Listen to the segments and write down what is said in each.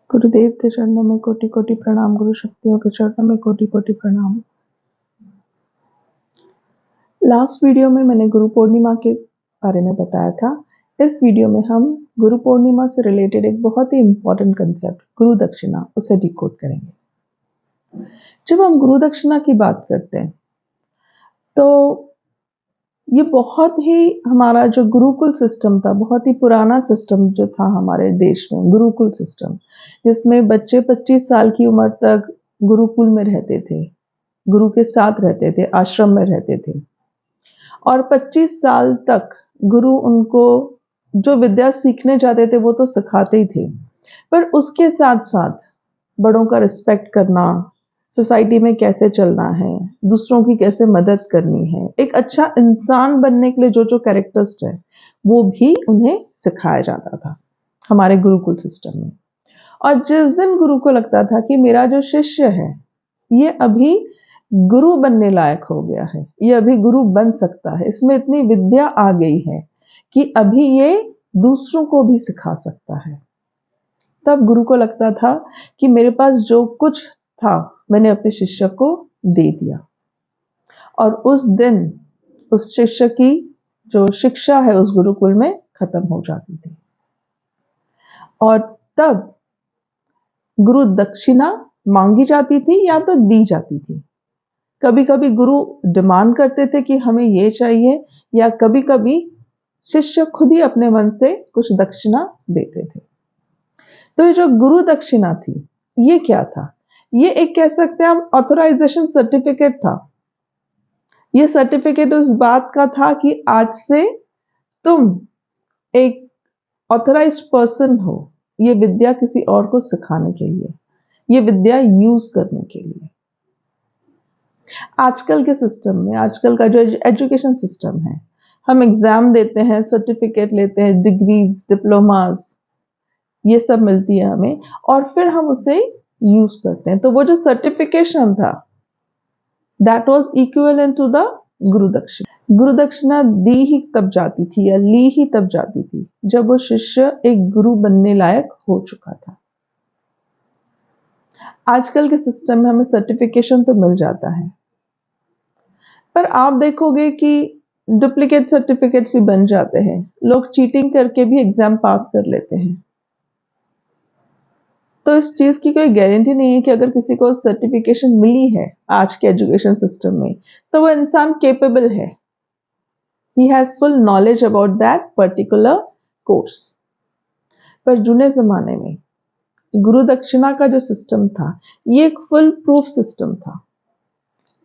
गुरुदेव के चरणों में कोटि कोटि प्रणाम। गुरु शक्तियों के चरणों में कोटि कोटि प्रणाम। लास्ट वीडियो में मैंने गुरु पूर्णिमा के बारे में बताया था। इस वीडियो में हम गुरु पूर्णिमा से रिलेटेड एक बहुत ही इंपॉर्टेंट कंसेप्ट गुरु दक्षिणा उसे डिकोड करेंगे। जब हम गुरु दक्षिणा की बात करते हैं तो ये बहुत ही हमारा जो गुरुकुल सिस्टम था, बहुत ही पुराना सिस्टम जो था हमारे देश में, गुरुकुल सिस्टम, जिसमें बच्चे 25 साल की उम्र तक गुरुकुल में रहते थे, गुरु के साथ रहते थे, आश्रम में रहते थे और 25 साल तक गुरु उनको जो विद्या सीखने जाते थे वो तो सिखाते ही थे, पर उसके साथ साथ बड़ों का रिस्पेक्ट करना, सोसाइटी में कैसे चलना है, दूसरों की कैसे मदद करनी है, एक अच्छा इंसान बनने के लिए जो जो कैरेक्टर्स है वो भी उन्हें सिखाया जाता था हमारे गुरुकुल सिस्टम में। और जिस दिन गुरु को लगता था कि मेरा जो शिष्य है ये अभी गुरु बनने लायक हो गया है, ये अभी गुरु बन सकता है, इसमें इतनी विद्या आ गई है कि अभी ये दूसरों को भी सिखा सकता है, तब गुरु को लगता था कि मेरे पास जो कुछ था मैंने अपने शिष्य को दे दिया। और उस दिन उस शिष्य की जो शिक्षा है उस गुरुकुल में खत्म हो जाती थी और तब गुरु दक्षिणा मांगी जाती थी या तो दी जाती थी। कभी कभी गुरु डिमांड करते थे कि हमें ये चाहिए, या कभी कभी शिष्य खुद ही अपने मन से कुछ दक्षिणा देते थे। तो ये जो गुरु दक्षिणा थी ये क्या था? ये एक कह सकते हैं हम ऑथराइजेशन सर्टिफिकेट था। ये सर्टिफिकेट उस बात का था कि आज से तुम एक ऑथराइज्ड पर्सन हो, ये विद्या किसी और को सिखाने के लिए, ये विद्या यूज करने के लिए। आजकल के सिस्टम में, आजकल का जो एजुकेशन सिस्टम है, हम एग्जाम देते हैं, सर्टिफिकेट लेते हैं, डिग्रीज, डिप्लोमास, ये सब मिलती है हमें और फिर हम उसे यूज करते हैं। तो वो जो सर्टिफिकेशन था that was equivalent to the guru dakshina. गुरु दक्षिणा दी ही तब जाती थी या ली ही तब जाती थी जब वो शिष्य एक गुरु बनने लायक हो चुका था। आजकल के सिस्टम में हमें सर्टिफिकेशन तो मिल जाता है, पर आप देखोगे कि डुप्लीकेट सर्टिफिकेट्स भी बन जाते हैं, लोग चीटिंग करके भी एग्जाम पास कर लेते हैं। तो इस चीज की कोई गारंटी नहीं है कि अगर किसी को सर्टिफिकेशन मिली है आज के एजुकेशन सिस्टम में तो वो इंसान केपेबल है, he has full knowledge about that particular course. पर जुने जमाने में गुरु दक्षिणा का जो सिस्टम था ये एक फुल प्रूफ सिस्टम था।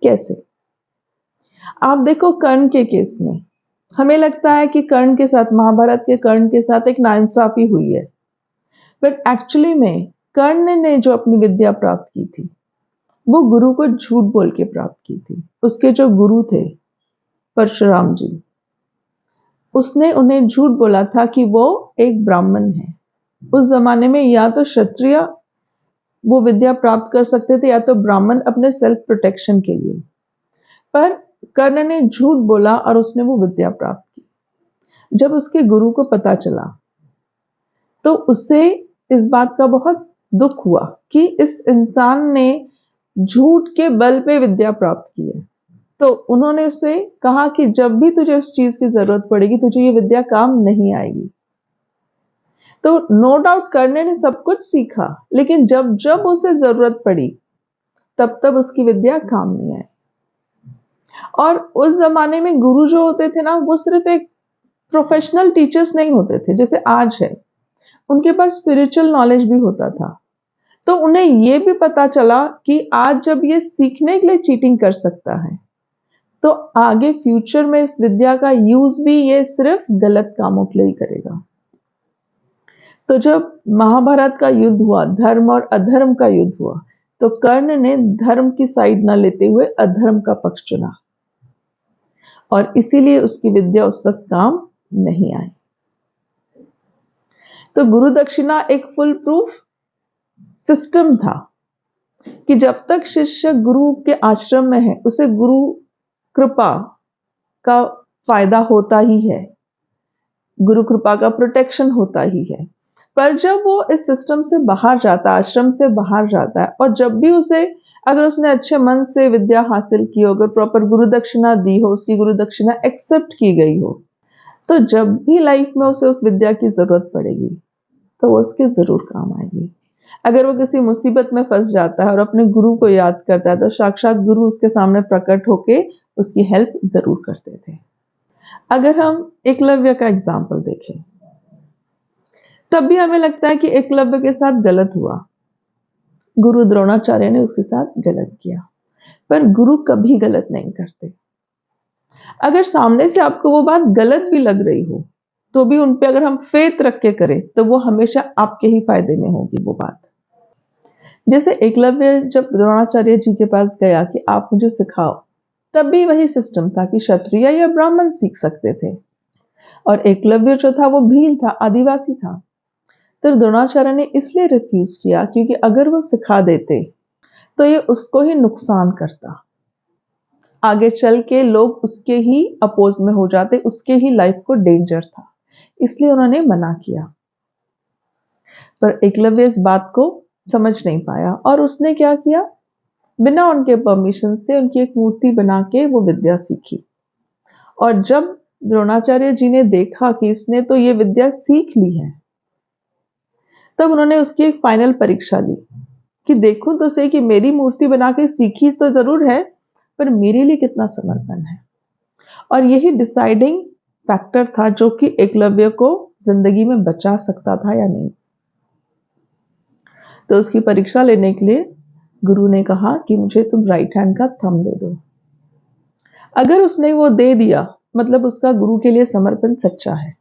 कैसे? आप देखो कर्ण के केस में हमें लगता है कि कर्ण के साथ, महाभारत के कर्ण के साथ एक नाइंसाफी हुई है, बट एक्चुअली में कर्ण ने जो अपनी विद्या प्राप्त की थी वो गुरु को झूठ बोल के प्राप्त की थी। उसके जो गुरु थे परशुराम जी, उसने उन्हें झूठ बोला था कि वो एक ब्राह्मण है। उस जमाने में या तो क्षत्रिय वो विद्या प्राप्त कर सकते थे या तो ब्राह्मण अपने सेल्फ प्रोटेक्शन के लिए, पर कर्ण ने झूठ बोला और उसने वो विद्या प्राप्त की। जब उसके गुरु को पता चला तो उसे इस बात का बहुत दुख हुआ कि इस इंसान ने झूठ के बल पे विद्या प्राप्त की है। तो उन्होंने उसे कहा कि जब भी तुझे उस चीज की जरूरत पड़ेगी तुझे ये विद्या काम नहीं आएगी। तो नो डाउट कर्ण ने सब कुछ सीखा, लेकिन जब जब उसे जरूरत पड़ी तब तब उसकी विद्या काम नहीं आई। और उस जमाने में गुरु जो होते थे ना वो सिर्फ एक प्रोफेशनल टीचर्स नहीं होते थे जैसे आज है, उनके पास स्पिरिचुअल नॉलेज भी होता था। तो उन्हें ये भी पता चला कि आज जब ये सीखने के लिए चीटिंग कर सकता है तो आगे फ्यूचर में इस विद्या का यूज भी ये सिर्फ गलत कामों के लिए ही करेगा। तो जब महाभारत का युद्ध हुआ, धर्म और अधर्म का युद्ध हुआ, तो कर्ण ने धर्म की साइड न लेते हुए अधर्म का पक्ष चुना और इसीलिए उसकी विद्या उस वक्त काम नहीं आई। तो गुरु दक्षिणा एक फुल प्रूफ सिस्टम था कि जब तक शिष्य गुरु के आश्रम में है उसे गुरु कृपा का फायदा होता ही है, गुरु कृपा का प्रोटेक्शन होता ही है। पर जब वो इस सिस्टम से बाहर जाता है, आश्रम से बाहर जाता है, और जब भी उसे, अगर उसने अच्छे मन से विद्या हासिल की हो, अगर प्रॉपर गुरु दक्षिणा दी हो, उसकी गुरु दक्षिणा एक्सेप्ट की गई हो, तो जब भी लाइफ में उसे उस विद्या की जरूरत पड़ेगी तो वो उसके जरूर काम आएगी। अगर वो किसी मुसीबत में फंस जाता है और अपने गुरु को याद करता है, तो साक्षात गुरु उसके सामने प्रकट होके उसकी हेल्प जरूर करते थे। अगर हम एकलव्य का एग्जाम्पल देखें, तब भी हमें लगता है कि एकलव्य के साथ गलत हुआ, गुरु द्रोणाचार्य ने उसके साथ गलत किया, पर गुरु कभी गलत नहीं करते। अगर सामने से आपको वो बात गलत भी लग रही हो, तो भी उन पे अगर हम फेथ रख के करें, तो वो हमेशा आपके ही फायदे में होगी वो बात। जैसे एकलव्य जब द्रोणाचार्य जी के पास गया कि आप मुझे सिखाओ, तब भी वही सिस्टम था कि क्षत्रिय या ब्राह्मण सीख सकते थे, और एकलव्य जो था वो भील था, आदिवासी था। तो द्रोणाचार्य ने इसलिए रिफ्यूज किया क्योंकि अगर वो सिखा देते तो ये उसको ही नुकसान करता, आगे चल के लोग उसके ही अपोज में हो जाते, उसके ही लाइफ को डेंजर था, इसलिए उन्होंने मना किया। पर एकलव्य इस बात को समझ नहीं पाया, और उसने क्या किया, बिना उनके परमिशन से उनकी एक मूर्ति बना के वो विद्या सीखी। और जब द्रोणाचार्य जी ने देखा कि इसने तो ये विद्या सीख ली है, तब उन्होंने उसकी एक फाइनल परीक्षा ली कि देखो तो सही कि मेरी मूर्ति बना के सीखी तो जरूर है, पर मेरे लिए कितना समर्पण है। और यही डिसाइडिंग फैक्टर था जो कि एकलव्य को जिंदगी में बचा सकता था या नहीं। तो उसकी परीक्षा लेने के लिए गुरु ने कहा कि मुझे तुम राइट हैंड का थंब दे दो। अगर उसने वो दे दिया, मतलब उसका गुरु के लिए समर्पण सच्चा है।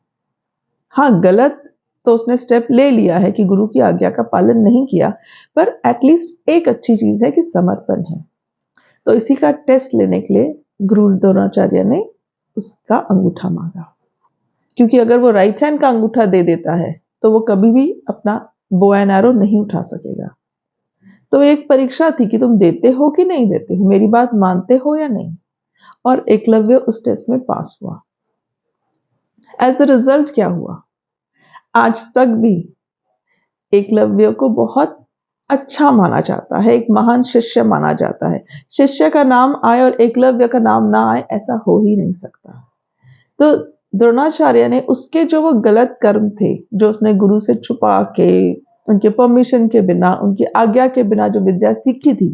हाँ, गलत तो उसने स्टेप ले लिया है कि गुरु की आज्ञा का पालन नहीं किया, पर एटलीस्ट एक अच्छी चीज है कि समर्पण है। तो इसी का टेस्ट लेने के लिए गुरु द्रोणाचार्य ने उसका अंगूठा मांगा, क्योंकि अगर वो राइट हैंड का अंगूठा दे देता है तो वो कभी भी अपना बो एंड एरो नहीं उठा सकेगा। तो एक परीक्षा थी कि तुम देते हो कि नहीं देते हो, मेरी बात मानते हो या नहीं। और एकलव्य उस टेस्ट में पास हुआ। एज अ रिजल्ट क्या हुआ, आज तक भी एकलव्य को बहुत अच्छा माना जाता है, एक महान शिष्य माना जाता है। शिष्य का नाम आए और एकलव्य का नाम ना आए, ऐसा हो ही नहीं सकता। तो द्रोणाचार्य ने उसके जो वो गलत कर्म थे, जो उसने गुरु से छुपा के, उनके परमिशन के बिना, उनकी आज्ञा के बिना जो विद्या सीखी थी,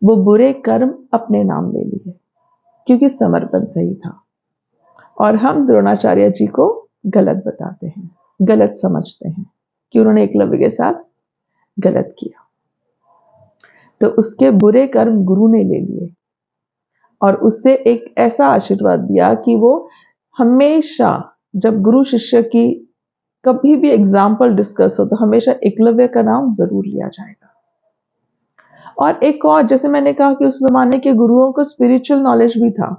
वो बुरे कर्म अपने नाम ले लिए, क्योंकि समर्पण सही था। और हम द्रोणाचार्य जी को गलत बताते हैं, गलत समझते हैं कि उन्होंने एकलव्य के साथ गलत किया। तो उसके बुरे कर्म गुरु ने ले लिए और उससे एक ऐसा आशीर्वाद दिया कि वो हमेशा, जब गुरु शिष्य की कभी भी एग्जाम्पल डिस्कस हो, तो हमेशा एकलव्य का नाम जरूर लिया जाएगा। और एक और, जैसे मैंने कहा कि उस जमाने के गुरुओं को स्पिरिचुअल नॉलेज भी था,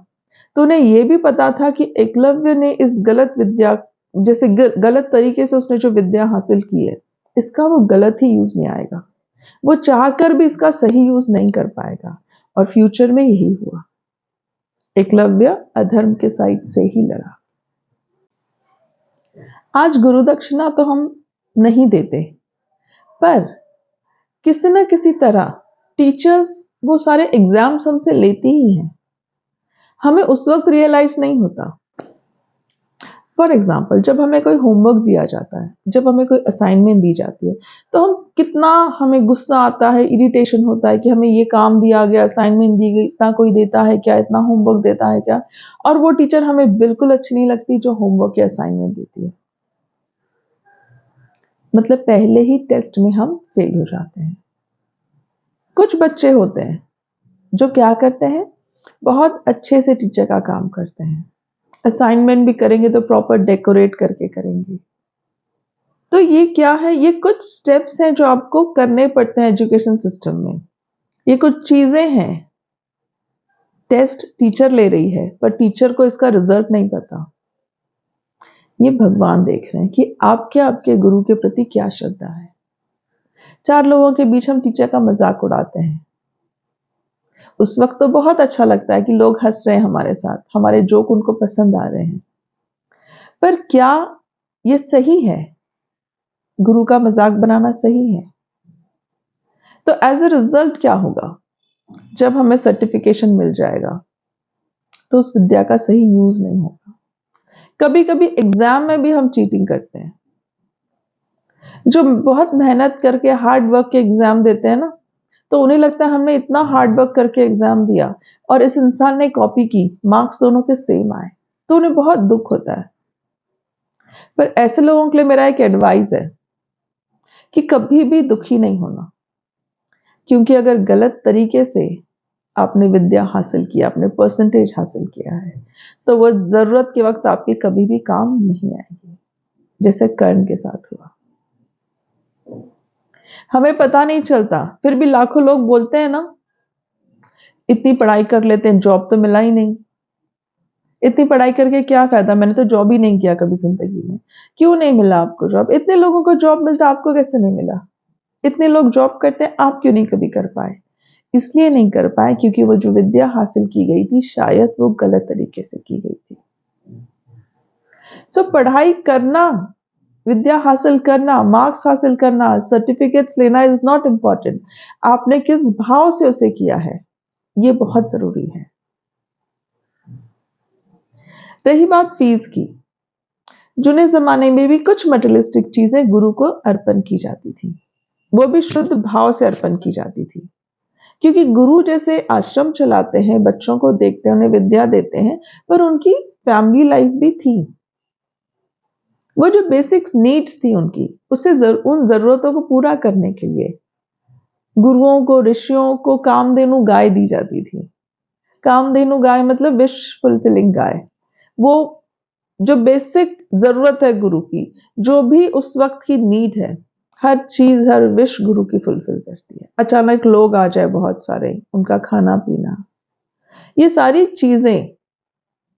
तो उन्हें यह भी पता था कि एकलव्य ने इस गलत विद्या, जैसे गलत तरीके से उसने जो विद्या हासिल की है, इसका वो गलत ही यूज नहीं आएगा, वो चाहकर भी इसका सही यूज नहीं कर पाएगा। और फ्यूचर में यही हुआ, एकलव्य अधर्म के साइड से ही लड़ा। आज गुरु दक्षिणा तो हम नहीं देते, पर किसी न किसी तरह टीचर्स वो सारे एग्जाम्स हमसे लेती ही हैं, हमें उस वक्त रियलाइज नहीं होता। फॉर एग्जाम्पल, जब हमें कोई होमवर्क दिया जाता है, जब हमें कोई असाइनमेंट दी जाती है, तो हमें गुस्सा आता है, इरिटेशन होता है कि हमें ये काम दिया गया, असाइनमेंट दी गई, इतना कोई देता है क्या, इतना होमवर्क देता है क्या। और वो टीचर हमें बिल्कुल अच्छी नहीं लगती जो होमवर्क या असाइनमेंट देती है। मतलब पहले ही टेस्ट में हम फेल हो जाते हैं। कुछ बच्चे होते हैं जो क्या करते हैं, बहुत अच्छे से टीचर का काम करते हैं, असाइनमेंट भी करेंगे तो प्रॉपर डेकोरेट करके करेंगे। तो ये क्या है, ये कुछ स्टेप्स हैं जो आपको करने पड़ते हैं एजुकेशन सिस्टम में। ये कुछ चीजें हैं, टेस्ट टीचर ले रही है, पर टीचर को इसका रिजल्ट नहीं पता। ये भगवान देख रहे हैं कि आपके गुरु के प्रति क्या श्रद्धा है। 4 लोगों के बीच हम टीचर का मजाक उड़ाते हैं, उस वक्त तो बहुत अच्छा लगता है कि लोग हंस रहे हैं हमारे साथ, हमारे जोक उनको पसंद आ रहे हैं, पर क्या ये सही है? गुरु का मजाक बनाना सही है? तो एज अ रिजल्ट क्या होगा? जब हमें सर्टिफिकेशन मिल जाएगा तो उस विद्या का सही यूज नहीं होगा। कभी कभी एग्जाम में भी हम चीटिंग करते हैं। जो बहुत मेहनत करके हार्ड वर्क के एग्जाम देते हैं ना, तो उन्हें लगता है हमने इतना हार्ड वर्क करके एग्जाम दिया और इस इंसान ने कॉपी की, मार्क्स दोनों के सेम आए, तो उन्हें बहुत दुख होता है। पर ऐसे लोगों के लिए मेरा एक एडवाइस है कि कभी भी दुखी नहीं होना, क्योंकि अगर गलत तरीके से आपने विद्या हासिल किया, आपने परसेंटेज हासिल किया है, तो वो जरूरत के वक्त आपके कभी भी काम नहीं आएगी, जैसे कर्ण के साथ हुआ। हमें पता नहीं चलता, फिर भी लाखों लोग बोलते हैं ना, इतनी पढ़ाई कर लेते हैं, जॉब तो मिला ही नहीं। इतनी पढ़ाई करके क्या फायदा, मैंने तो जॉब ही नहीं किया कभी जिंदगी में। क्यों नहीं मिला आपको जॉब? इतने लोगों को जॉब मिलता, आपको कैसे नहीं मिला? इतने लोग जॉब करते हैं, आप क्यों नहीं कभी कर पाए? इसलिए नहीं कर पाए क्योंकि वो जो विद्या हासिल की गई थी, शायद वो गलत तरीके से की गई थी। सो पढ़ाई करना, विद्या हासिल करना, मार्क्स हासिल करना, सर्टिफिकेट्स लेना इज नॉट इम्पॉर्टेंट। आपने किस भाव से उसे किया है, ये बहुत जरूरी है। रही बात फीस की, जुने जमाने में भी कुछ मटेरियलिस्टिक चीजें गुरु को अर्पण की जाती थी, वो भी शुद्ध भाव से अर्पण की जाती थी। क्योंकि गुरु जैसे आश्रम चलाते हैं, बच्चों को देखते हैं, उन्हें विद्या देते हैं, पर उनकी फैमिली लाइफ भी थी। वो जो बेसिक नीड्स थी उनकी, उसे उन जरूरतों को पूरा करने के लिए गुरुओं को, ऋषियों को कामधेनु गाय दी जाती थी। कामधेनु गाय मतलब विश फुलफिलिंग गाय। वो जो बेसिक जरूरत है गुरु की, जो भी उस वक्त की नीड है, हर चीज, हर विश गुरु की फुलफिल करती है। अचानक लोग आ जाए बहुत सारे, उनका खाना पीना, ये सारी चीजें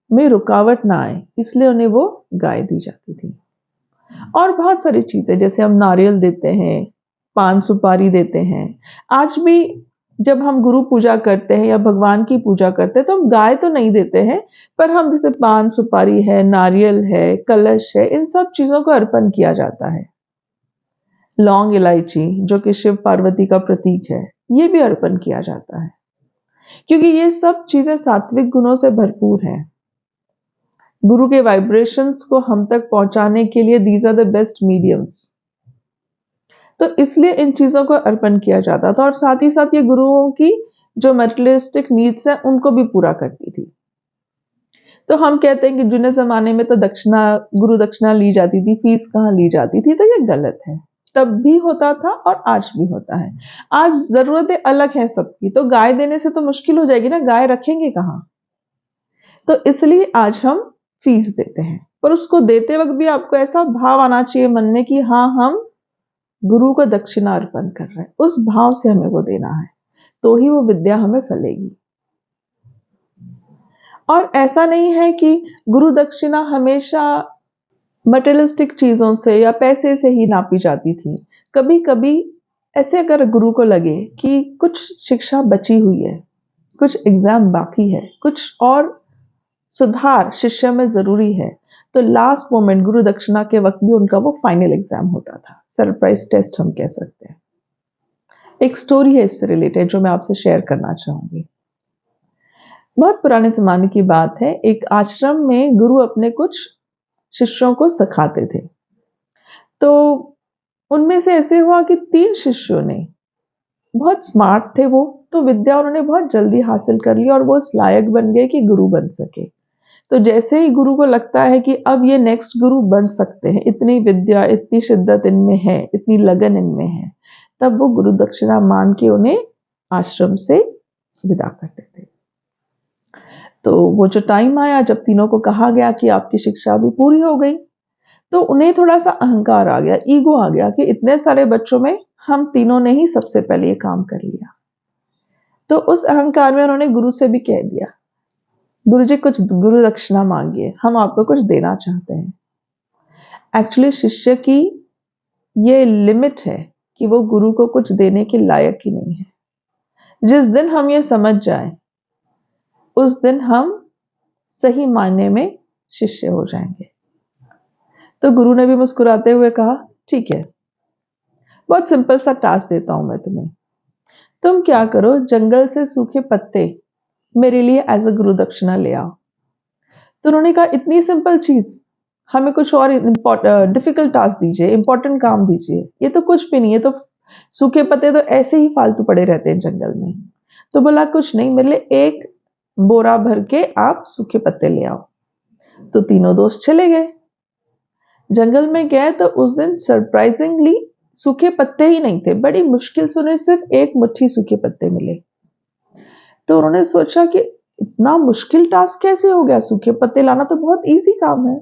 में रुकावट ना आए, इसलिए उन्हें वो गाय दी जाती थी। और बहुत सारी चीजें, जैसे हम नारियल देते हैं, पान सुपारी देते हैं। आज भी जब हम गुरु पूजा करते हैं या भगवान की पूजा करते हैं, तो हम गाय तो नहीं देते हैं, पर हम जैसे पान सुपारी है, नारियल है, कलश है, इन सब चीजों को अर्पण किया जाता है। लौंग इलायची, जो कि शिव पार्वती का प्रतीक है, ये भी अर्पण किया जाता है, क्योंकि ये सब चीजें सात्विक गुणों से भरपूर है। गुरु के वाइब्रेशंस को हम तक पहुंचाने के लिए these are the best mediums. तो इसलिए इन चीजों को अर्पण किया जाता था, और साथ ही साथ ये गुरुओं की जो मटेरियलिस्टिक नीड्स है उनको भी पूरा करती थी। तो हम कहते हैं कि जुने जमाने में तो दक्षिणा, गुरु दक्षिणा ली जाती थी, फीस कहाँ ली जाती थी, तो ये गलत है। तब भी होता था और आज भी होता है। आज जरूरतें अलग है सबकी, तो गाय देने से तो मुश्किल हो जाएगी ना, गाय रखेंगे कहाँ? तो इसलिए आज हम फीस देते हैं, पर उसको देते वक्त भी आपको ऐसा भाव आना चाहिए मन में कि हाँ, हम गुरु को दक्षिणा अर्पण कर रहे हैं, उस भाव से हमें वो देना है, तो ही वो विद्या हमें फलेगी। और ऐसा नहीं है कि गुरु दक्षिणा हमेशा मटेरियलिस्टिक चीजों से या पैसे से ही नापी जाती थी। कभी कभी ऐसे अगर गुरु को लगे कि कुछ शिक्षा बची हुई है, कुछ एग्जाम बाकी है, कुछ और सुधार शिष्य में जरूरी है, तो लास्ट मोमेंट गुरु दक्षिणा के वक्त भी उनका वो फाइनल एग्जाम होता था, सरप्राइज टेस्ट हम कह सकते हैं। एक स्टोरी है इससे रिलेटेड जो मैं आपसे शेयर करना चाहूंगी। बहुत पुराने जमाने की बात है, एक आश्रम में गुरु अपने कुछ शिष्यों को सिखाते थे। तो उनमें से ऐसे हुआ कि 3 शिष्यों ने, बहुत स्मार्ट थे वो, तो विद्या उन्होंने बहुत जल्दी हासिल कर ली और वो इस लायक बन गए कि गुरु बन सके। तो जैसे ही गुरु को लगता है कि अब ये नेक्स्ट गुरु बन सकते हैं, इतनी विद्या, इतनी शिद्दत इनमें है, इतनी लगन इनमें है, तब वो गुरु दक्षिणा मान के उन्हें आश्रम से विदा करते थे। तो वो जो टाइम आया जब तीनों को कहा गया कि आपकी शिक्षा भी पूरी हो गई, तो उन्हें थोड़ा सा अहंकार आ गया, ईगो आ गया कि इतने सारे बच्चों में हम तीनों ने ही सबसे पहले ये काम कर लिया। तो उस अहंकार में उन्होंने गुरु से भी कह दिया, गुरु जी कुछ गुरु दक्षिणा मांगिए, हम आपको कुछ देना चाहते हैं। एक्चुअली शिष्य की ये लिमिट है कि वो गुरु को कुछ देने के लायक ही नहीं है। जिस दिन हम ये समझ जाए, उस दिन हम सही मायने में शिष्य हो जाएंगे। तो गुरु ने भी मुस्कुराते हुए कहा, ठीक है, बहुत सिंपल सा टास्क देता हूं मैं तुम्हें। तुम क्या करो, जंगल से सूखे पत्ते मेरे लिए एज अ गुरु दक्षिणा ले आओ। तो उन्होंने कहा इतनी सिंपल चीज, हमें कुछ और डिफिकल्ट टास्क दीजिए, इंपॉर्टेंट काम दीजिए। ये तो कुछ भी नहीं है, तो सूखे पत्ते तो ऐसे ही फालतू पड़े रहते हैं जंगल में। तो बोला कुछ नहीं, मेरे लिए एक बोरा भर के आप सूखे पत्ते ले आओ। तो तीनों दोस्त चले गए, जंगल में गए। तो उस दिन सरप्राइजिंगली सूखे पत्ते ही नहीं थे, बड़ी मुश्किल से उन्हें सिर्फ एक मुट्ठी सूखे पत्ते मिले। तो उन्होंने सोचा कि इतना मुश्किल टास्क कैसे हो गया, सूखे पत्ते लाना तो बहुत इजी काम है।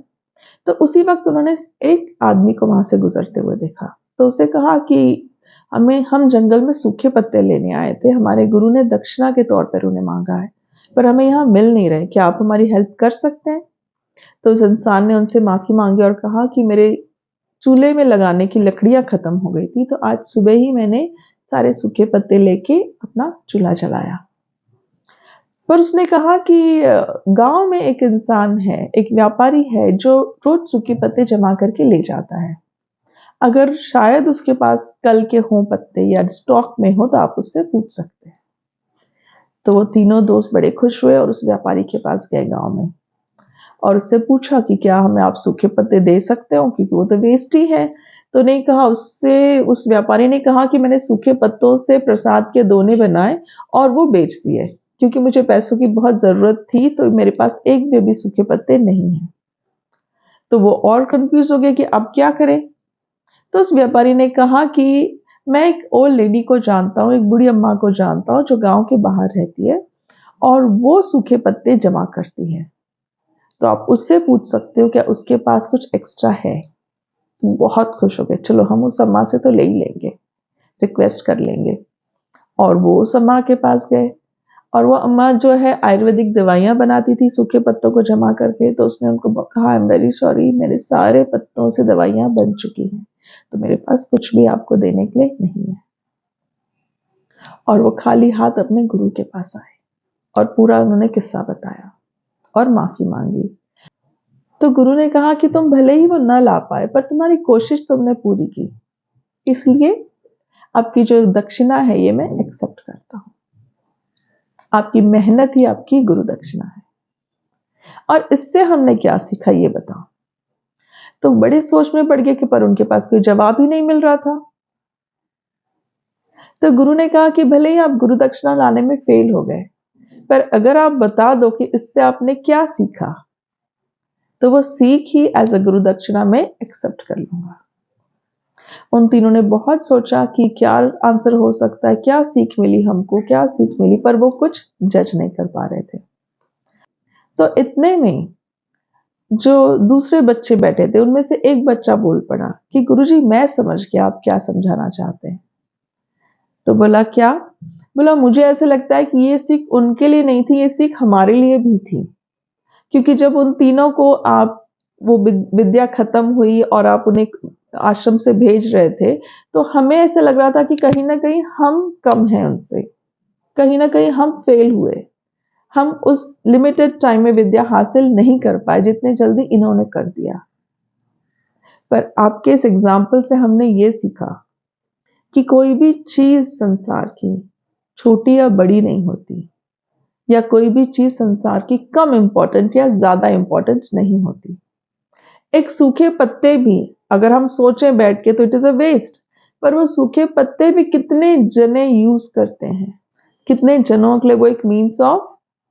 तो उसी वक्त उन्होंने एक आदमी को वहां से गुजरते हुए देखा। तो उसे कहा कि हम जंगल में सूखे पत्ते लेने आए थे, हमारे गुरु ने दक्षिणा के तौर पर उन्हें मांगा है, पर हमें यहाँ मिल नहीं रहे, क्या आप हमारी हेल्प कर सकते हैं? तो उस इंसान ने उनसे माफी मांगी और कहा कि मेरे चूल्हे में लगाने की लकड़ियां खत्म हो गई थी, तो आज सुबह ही मैंने सारे सूखे पत्ते लेके अपना चूल्हा जलाया। पर उसने कहा कि गांव में एक इंसान है, एक व्यापारी है जो रोज सूखे पत्ते जमा करके ले जाता है। अगर शायद उसके पास कल के हों पत्ते या स्टॉक में हो तो आप उससे पूछ सकते हैं। तो वो तीनों दोस्त बड़े खुश हुए और उस व्यापारी के पास गए गांव में, और उससे पूछा कि क्या हमें आप सूखे पत्ते दे सकते हो, क्योंकि वो तो वेस्ट ही है। तो नहीं कहा उससे, उस व्यापारी ने कहा कि मैंने सूखे पत्तों से प्रसाद के दोने बनाए और वो बेच दिए, क्योंकि मुझे पैसों की बहुत जरूरत थी, तो मेरे पास एक भी अभी सूखे पत्ते नहीं है। तो वो और कंफ्यूज हो गए कि अब क्या करें। तो उस व्यापारी ने कहा कि मैं एक ओल्ड लेडी को जानता हूँ, एक बूढ़ी अम्मा को जानता हूँ जो गांव के बाहर रहती है और वो सूखे पत्ते जमा करती है, तो आप उससे पूछ सकते हो क्या उसके पास कुछ एक्स्ट्रा है। बहुत खुश हो गए, चलो हम उस अम्मा से तो ले ही लेंगे, रिक्वेस्ट कर लेंगे। और वो उस अम्मा के पास गए, और वो अम्मा जो है आयुर्वेदिक दवाइयाँ बनाती थी सूखे पत्तों को जमा करके। तो उसने उनको कहा, आई एम वेरी सॉरी, मेरे सारे पत्तों से दवाइयाँ बन चुकी हैं, तो मेरे पास कुछ भी आपको देने के लिए नहीं है। और वो खाली हाथ अपने गुरु के पास आए और पूरा उन्होंने किस्सा बताया और माफी मांगी। तो गुरु ने कहा कि तुम भले ही वो न ला पाए, पर तुम्हारी कोशिश तुमने पूरी की, इसलिए आपकी जो दक्षिणा है ये मैं एक्सेप्ट करता हूं। आपकी मेहनत ही आपकी गुरु दक्षिणा है। और इससे हमने क्या सीखा ये बताओ। तो बड़े सोच में पड़ गए कि पर उनके पास कोई जवाब ही नहीं मिल रहा था। तो गुरु ने कहा कि भले ही आप गुरु दक्षिणा लाने में फेल हो गए, पर अगर आप बता दो कि इससे आपने क्या सीखा, तो वो सीख ही एज अ गुरु दक्षिणा में एक्सेप्ट कर लूंगा। उन तीनों ने बहुत सोचा कि क्या आंसर हो सकता है, क्या सीख मिली हमको, क्या सीख मिली, पर वो कुछ जज नहीं कर पा रहे थे। तो इतने में जो दूसरे बच्चे बैठे थे उनमें से एक बच्चा बोल पड़ा कि गुरुजी मैं समझ गया आप क्या समझाना चाहते हैं। तो बोला क्या? बोला मुझे ऐसे लगता है कि ये सीख उनके लिए नहीं थी, ये सीख हमारे लिए भी थी, क्योंकि जब उन तीनों को आप वो विद्या खत्म हुई और आप उन्हें आश्रम से भेज रहे थे, तो हमें ऐसे लग रहा था कि कहीं ना कहीं हम कम हैं उनसे, कहीं ना कहीं हम फेल हुए, हम उस लिमिटेड टाइम में विद्या हासिल नहीं कर पाए जितने जल्दी इन्होंने कर दिया। पर आपके इस एग्जाम्पल से हमने ये सीखा कि कोई भी चीज संसार की छोटी या बड़ी नहीं होती, या कोई भी चीज संसार की कम इंपॉर्टेंट या ज्यादा इंपॉर्टेंट नहीं होती। एक सूखे पत्ते भी अगर हम सोचें बैठ के तो इट इज अ वेस्ट, पर वो सूखे पत्ते भी कितने जने यूज करते हैं, कितने जनों के लिए वो एक मीन्स ऑफ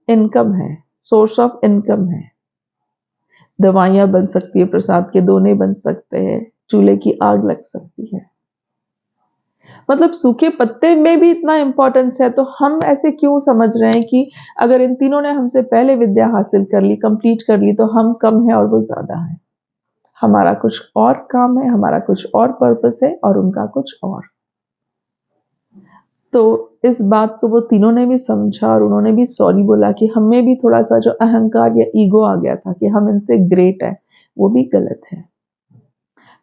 इनकम है, सोर्स ऑफ इनकम है। दवाइयां बन सकती है, प्रसाद के दोने बन सकते हैं, चूल्हे की आग लग सकती है। मतलब सूखे पत्ते में भी इतना इंपॉर्टेंस है, तो हम ऐसे क्यों समझ रहे हैं कि अगर इन तीनों ने हमसे पहले विद्या हासिल कर ली, कंप्लीट कर ली, तो हम कम है और वो ज्यादा है। हमारा कुछ और काम है, हमारा कुछ और पर्पस है और उनका कुछ और। तो इस बात को वो तीनों ने भी समझा और उन्होंने भी सॉरी बोला कि हमें भी थोड़ा सा जो अहंकार या ईगो आ गया था कि हम इनसे ग्रेट है, वो भी गलत है।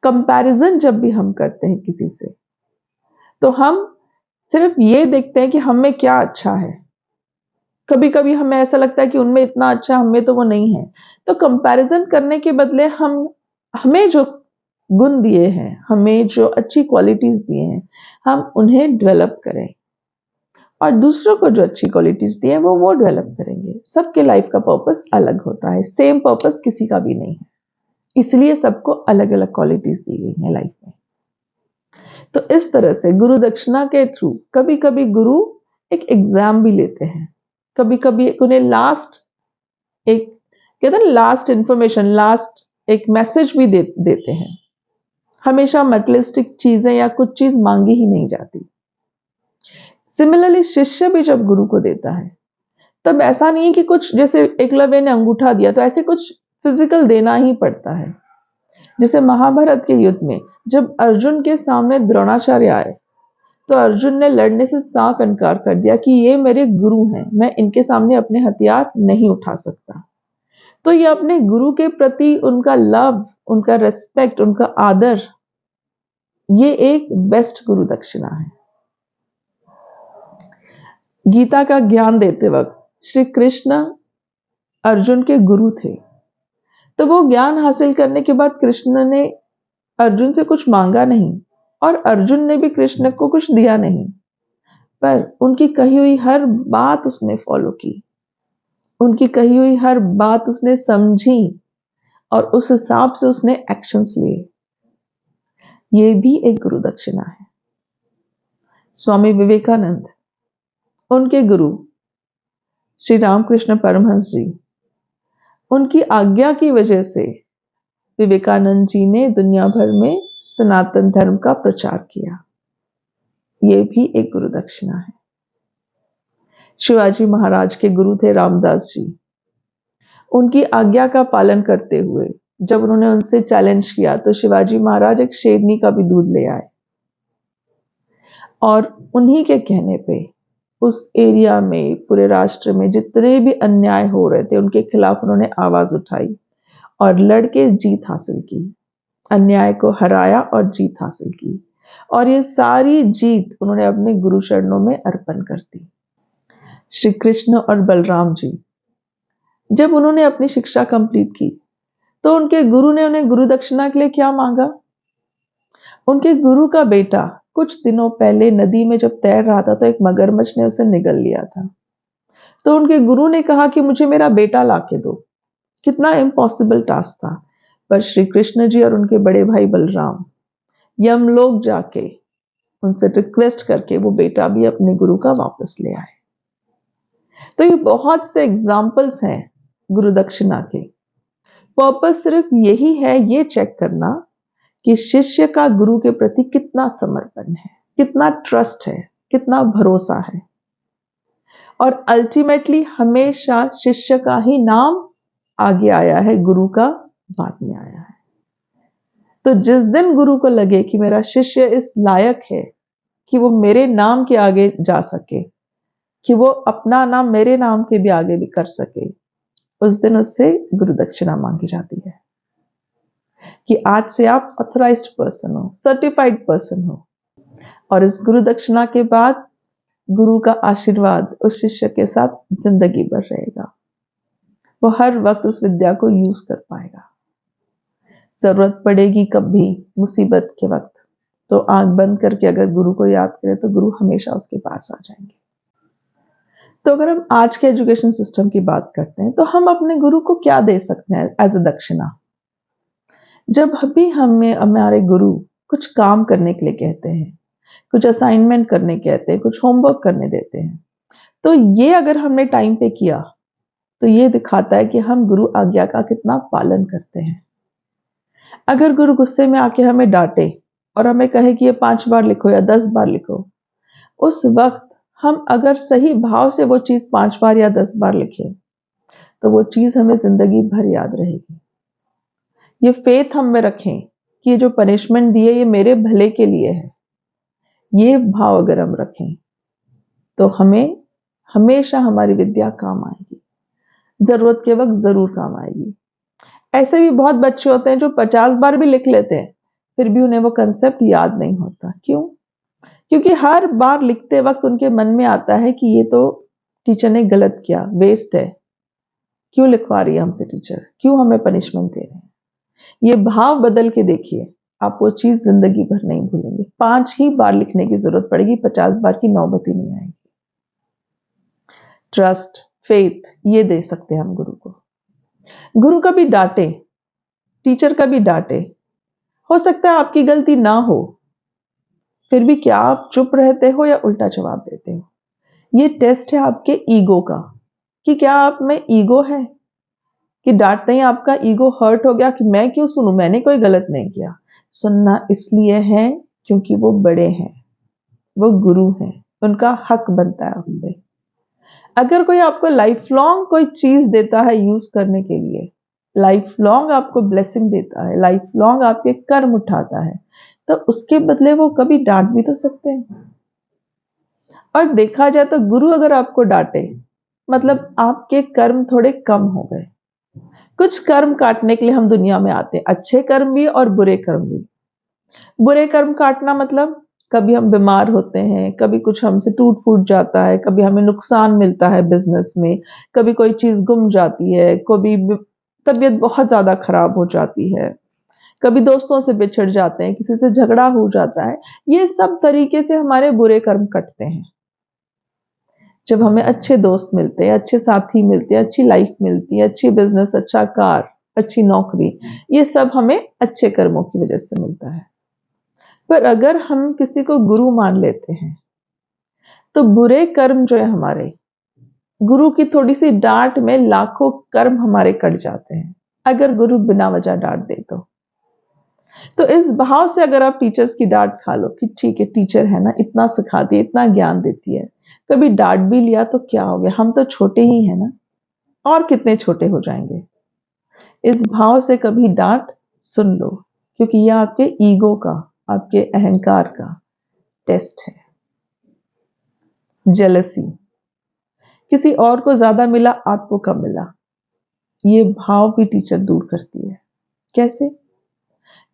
कंपैरिजन जब भी हम करते हैं किसी से, तो हम सिर्फ ये देखते हैं कि हमें क्या अच्छा है। कभी कभी हमें ऐसा लगता है कि उनमें इतना अच्छा, हमें तो वो नहीं है। तो कंपैरिजन करने के बदले हमें जो गुण दिए हैं, हमें जो अच्छी क्वालिटीज दिए हैं, हम उन्हें डेवलप करें और दूसरों को जो अच्छी क्वालिटीज दी है वो डेवलप करेंगे। सबके लाइफ का पर्पस अलग होता है, सेम पर्पस किसी का भी नहीं है, इसलिए सबको अलग अलग क्वालिटीज दी गई हैं लाइफ में। तो इस तरह से गुरु दक्षिणा के थ्रू कभी कभी गुरु एक एग्जाम भी लेते हैं, कभी कभी उन्हें एक कहते हैं लास्ट इंफॉर्मेशन, लास्ट एक मैसेज भी देते हैं। हमेशा मटेरियलिस्टिक चीजें या कुछ चीज मांगी ही नहीं जाती। सिमिलरली शिष्य भी जब गुरु को देता है तब ऐसा नहीं है कि कुछ, जैसे एकलव्य ने अंगूठा दिया तो ऐसे कुछ फिजिकल देना ही पड़ता है। जैसे महाभारत के युद्ध में जब अर्जुन के सामने द्रोणाचार्य आए तो अर्जुन ने लड़ने से साफ इनकार कर दिया कि ये मेरे गुरु हैं, मैं इनके सामने अपने हथियार नहीं उठा सकता। तो ये अपने गुरु के प्रति उनका लव, उनका रेस्पेक्ट, उनका आदर, ये एक बेस्ट गुरु दक्षिणा है। गीता का ज्ञान देते वक्त श्री कृष्ण अर्जुन के गुरु थे, तो वो ज्ञान हासिल करने के बाद कृष्ण ने अर्जुन से कुछ मांगा नहीं और अर्जुन ने भी कृष्ण को कुछ दिया नहीं, पर उनकी कही हुई हर बात उसने फॉलो की, उनकी कही हुई हर बात उसने समझी और उस हिसाब से उसने एक्शंस लिए। ये भी एक गुरु दक्षिणा है। स्वामी विवेकानंद, उनके गुरु श्री रामकृष्ण परमहंस जी, उनकी आज्ञा की वजह से विवेकानंद जी ने दुनिया भर में सनातन धर्म का प्रचार किया। ये भी एक गुरु दक्षिणा है। शिवाजी महाराज के गुरु थे रामदास जी, उनकी आज्ञा का पालन करते हुए जब उन्होंने उनसे चैलेंज किया तो शिवाजी महाराज एक शेरनी का भी दूध ले आए और उन्हीं के कहने पे उस एरिया में, पूरे राष्ट्र में जितने भी अन्याय हो रहे थे उनके खिलाफ उन्होंने आवाज उठाई और लड़के जीत हासिल की, अन्याय को हराया और जीत हासिल की। और ये सारी जीत उन्होंने अपने गुरु चरणों में अर्पण कर दी। श्री कृष्ण और बलराम जी, जब उन्होंने अपनी शिक्षा कंप्लीट की तो उनके गुरु ने उन्हें गुरु दक्षिणा के लिए क्या मांगा? उनके गुरु का बेटा कुछ दिनों पहले नदी में जब तैर रहा था तो एक मगरमच्छ ने उसे निगल लिया था। तो उनके गुरु ने कहा कि मुझे मेरा बेटा लाके दो। कितना इम्पॉसिबल टास्क था, पर श्री कृष्ण जी और उनके बड़े भाई बलराम यमलोक जाके उनसे रिक्वेस्ट करके वो बेटा भी अपने गुरु का वापस ले आए। तो ये बहुत से एग्जाम्पल्स हैं गुरु दक्षिणा के। पर्पस सिर्फ यही है, ये चेक करना कि शिष्य का गुरु के प्रति कितना समर्पण है, कितना ट्रस्ट है, कितना भरोसा है। और अल्टीमेटली हमेशा शिष्य का ही नाम आगे आया है, गुरु का बाद में आया है। तो जिस दिन गुरु को लगे कि मेरा शिष्य इस लायक है कि वो मेरे नाम के आगे जा सके, कि वो अपना नाम मेरे नाम के भी आगे भी कर सके, उस दिन उससे गुरु दक्षिणा मांगी जाती है कि आज से आप ऑथराइज्ड पर्सन हो, सर्टिफाइड पर्सन हो। और इस गुरु दक्षिणा के बाद गुरु का आशीर्वाद उस शिष्य के साथ जिंदगी भर रहेगा। वो हर वक्त उस विद्या को यूज कर पाएगा। जरूरत पड़ेगी कभी मुसीबत के वक्त तो आंख बंद करके अगर गुरु को याद करें तो गुरु हमेशा उसके पास आ जाएंगे। तो अगर हम आज के एजुकेशन सिस्टम की बात करते हैं तो हम अपने गुरु को क्या दे सकते हैं एज अ दक्षिणा? जब भी हमारे गुरु कुछ काम करने के लिए कहते हैं, कुछ असाइनमेंट करने कहते हैं, कुछ होमवर्क करने देते हैं, तो ये अगर हमने टाइम पे किया तो ये दिखाता है कि हम गुरु आज्ञा का कितना पालन करते हैं। अगर गुरु गुस्से में आके हमें डांटे और हमें कहे कि ये 5 बार लिखो या 10 बार लिखो, उस वक्त हम अगर सही भाव से वो चीज 5 बार या 10 बार लिखे तो वो चीज हमें जिंदगी भर याद रहेगी। ये फेथ हम में रखें कि ये जो पनिशमेंट दिए ये मेरे भले के लिए है, ये भाव अगर हम रखें तो हमें हमेशा हमारी विद्या काम आएगी, जरूरत के वक्त जरूर काम आएगी। ऐसे भी बहुत बच्चे होते हैं जो 50 बार भी लिख लेते हैं फिर भी उन्हें वो कंसेप्ट याद नहीं होता। क्यों? क्योंकि हर बार लिखते वक्त उनके मन में आता है कि ये तो टीचर ने गलत किया, वेस्ट है, क्यों लिखवा रही है हमसे टीचर, क्यों हमें पनिशमेंट दे रहे हैं। ये भाव बदल के देखिए आप वो चीज जिंदगी भर नहीं भूलेंगे। 5 ही बार लिखने की जरूरत पड़ेगी, 50 बार की नौबत ही नहीं आएगी। ट्रस्ट, फेथ, ये दे सकते हैं हम गुरु को। गुरु कभी डांटे, टीचर कभी डांटे, हो सकता है आपकी गलती ना हो, फिर भी क्या आप चुप रहते हो या उल्टा जवाब देते हो? ये टेस्ट है आपके ईगो का, कि क्या आप में ईगो है, कि डांटते ही आपका ईगो हर्ट हो गया कि मैं क्यों सुनूं, मैंने कोई गलत नहीं किया। सुनना इसलिए है क्योंकि वो बड़े हैं, वो गुरु हैं, उनका हक बनता है हम पे। अगर कोई आपको लाइफ लॉन्ग कोई चीज देता है यूज करने के लिए, लाइफ लॉन्ग आपको ब्लेसिंग देता है, लाइफ लॉन्ग आपके कर्म उठाता है, तो उसके बदले वो कभी डांट भी तो सकते हैं। और देखा जाए तो गुरु अगर आपको डांटे, मतलब आपके कर्म थोड़े कम हो गए। कुछ कर्म काटने के लिए हम दुनिया में आते हैं, अच्छे कर्म भी और बुरे कर्म भी। बुरे कर्म काटना मतलब कभी हम बीमार होते हैं, कभी कुछ हमसे टूट फूट जाता है, कभी हमें नुकसान मिलता है बिजनेस में, कभी कोई चीज गुम जाती है, कभी तबीयत बहुत ज्यादा खराब हो जाती है, कभी दोस्तों से बिछड़ जाते हैं, किसी से झगड़ा हो जाता है। ये सब तरीके से हमारे बुरे कर्म कटते हैं। जब हमें अच्छे दोस्त मिलते हैं, अच्छे साथी मिलते हैं, अच्छी लाइफ मिलती है, अच्छी बिजनेस, अच्छा कार, अच्छी नौकरी, ये सब हमें अच्छे कर्मों की वजह से मिलता है। पर अगर हम किसी को गुरु मान लेते हैं, तो बुरे कर्म जो है हमारे, गुरु की थोड़ी सी डांट में लाखों कर्म हमारे कट जाते हैं, अगर गुरु बिना वजह डांट दे तो इस भाव से अगर आप टीचर्स की डांट खा लो कि ठीक है टीचर है ना, इतना सिखाती है, इतना ज्ञान देती है, कभी डांट भी लिया तो क्या हो गया, हम तो छोटे ही हैं ना, और कितने छोटे हो जाएंगे। इस भाव से कभी डांट सुन लो, क्योंकि यह आपके ईगो का, आपके अहंकार का टेस्ट है। जेलसी, किसी और को ज्यादा मिला, आपको कम मिला, ये भाव भी टीचर दूर करती है। कैसे?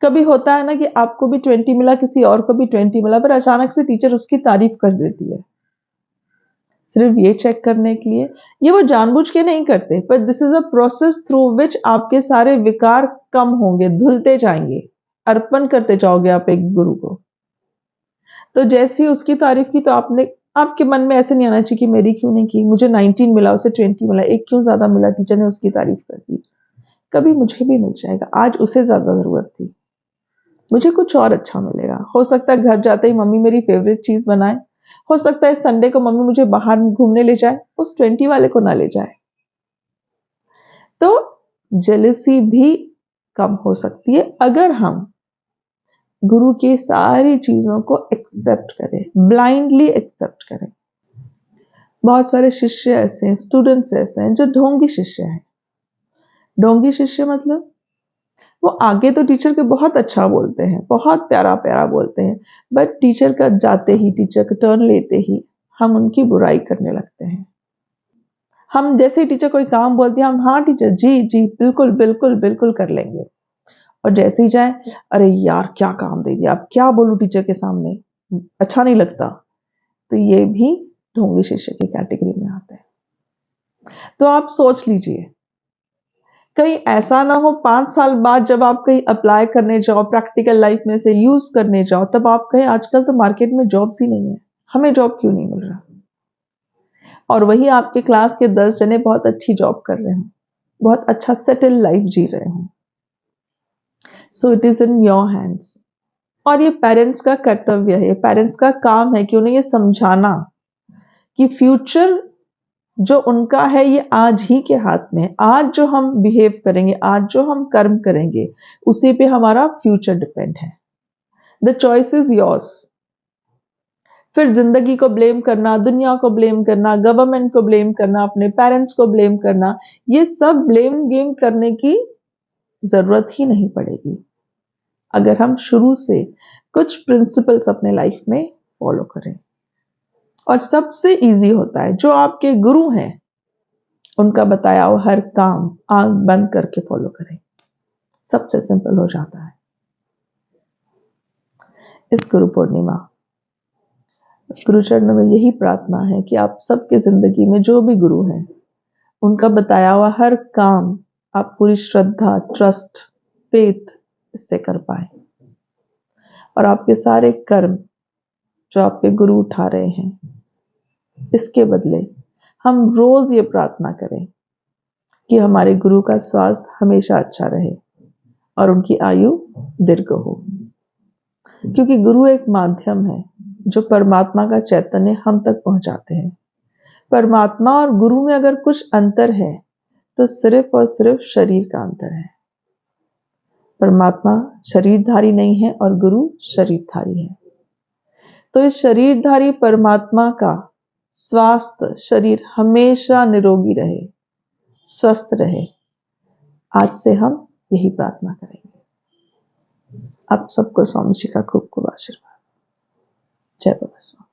कभी होता है ना कि आपको भी 20 मिला, किसी और को भी 20 मिला, पर अचानक से टीचर उसकी तारीफ कर देती है, सिर्फ ये चेक करने के लिए। ये वो जानबूझ के नहीं करते, पर this is a process through which आपके सारे विकार कम होंगे, धुलते जाएंगे, अर्पण करते जाओगे आप एक गुरु को। तो जैसे ही उसकी तारीफ की, तो आपके मन में ऐसे नहीं आना चाहिए कि मेरी क्यों नहीं की, मुझे 19 मिला, उसे 20 मिला, एक क्यों ज्यादा मिला, टीचर ने उसकी तारीफ कर दी, कभी मुझे भी मिल जाएगा, आज उसे ज्यादा जरूरत थी, मुझे कुछ और अच्छा मिलेगा। हो सकता है घर जाते ही मम्मी मेरी फेवरेट चीज बनाए, हो सकता है संडे को मम्मी मुझे बाहर घूमने ले जाए, उस 20 वाले को ना ले जाए। तो जेलसी भी कम हो सकती है अगर हम गुरु की सारी चीजों को एक्सेप्ट करें, ब्लाइंडली एक्सेप्ट करें। बहुत सारे शिष्य ऐसे हैं, स्टूडेंट्स ऐसे हैं जो ढोंगी शिष्य हैं। ढोंगी शिष्य मतलब वो आगे तो टीचर के बहुत अच्छा बोलते हैं, बहुत प्यारा प्यारा बोलते हैं, बट टीचर का जाते ही, टीचर का टर्न लेते ही हम उनकी बुराई करने लगते हैं। हम जैसे ही टीचर कोई काम बोलती है, हम हाँ टीचर जी जी बिल्कुल बिल्कुल बिल्कुल कर लेंगे, और जैसे ही जाए, अरे यार क्या काम दे दिया, अब क्या बोलूं टीचर के सामने, अच्छा नहीं लगता। तो ये भी ढोंगी शिष्य की कैटेगरी में आता है। तो आप सोच लीजिए, कहीं ऐसा ना हो 5 साल बाद जब आप कहीं अप्लाई करने जाओ, प्रैक्टिकल लाइफ में से यूज करने जाओ, तब आप कहें आजकल तो मार्केट में जॉब्स ही नहीं है, हमें जॉब क्यों नहीं मिल रहा, और वही आपके क्लास के 10 जने बहुत अच्छी जॉब कर रहे हो, बहुत अच्छा सेटल लाइफ जी रहे हो। So it is in your hands. और ये पेरेंट्स का कर्तव्य है, पेरेंट्स का काम है कि उन्हें ये समझाना कि फ्यूचर जो उनका है ये आज ही के हाथ में है। आज जो हम बिहेव करेंगे, आज जो हम कर्म करेंगे, उसी पे हमारा फ्यूचर डिपेंड है। The choice is yours. फिर जिंदगी को ब्लेम करना, दुनिया को ब्लेम करना, गवर्नमेंट को ब्लेम करना, अपने पेरेंट्स को ब्लेम करना, ये सब ब्लेम गेम करने की जरूरत ही नहीं पड़ेगी अगर हम शुरू से कुछ प्रिंसिपल्स अपने लाइफ में फॉलो करें। और सबसे इजी होता है, जो आपके गुरु हैं उनका बताया हुआ हर काम आंख बंद करके फॉलो करें, सबसे सिंपल हो जाता है। इस गुरु पूर्णिमा गुरु चरणों में यही प्रार्थना है कि आप सबके जिंदगी में जो भी गुरु हैं, उनका बताया हुआ हर काम आप पूरी श्रद्धा, ट्रस्ट, फेथ इससे कर पाए। और आपके सारे कर्म जो आपके गुरु उठा रहे हैं, इसके बदले हम रोज ये प्रार्थना करें कि हमारे गुरु का स्वास्थ्य हमेशा अच्छा रहे और उनकी आयु दीर्घ हो। क्योंकि गुरु एक माध्यम है जो परमात्मा का चैतन्य हम तक पहुंचाते हैं। परमात्मा और गुरु में अगर कुछ अंतर है तो सिर्फ और सिर्फ शरीर का अंतर है। परमात्मा शरीरधारी नहीं है और गुरु शरीरधारी है। तो इस शरीरधारी परमात्मा का स्वास्थ्य शरीर हमेशा निरोगी रहे, स्वस्थ रहे। आज से हम यही प्रार्थना करेंगे। आप सबको स्वामी जी का खूब खूब आशीर्वाद। जय बाबा स्वामी।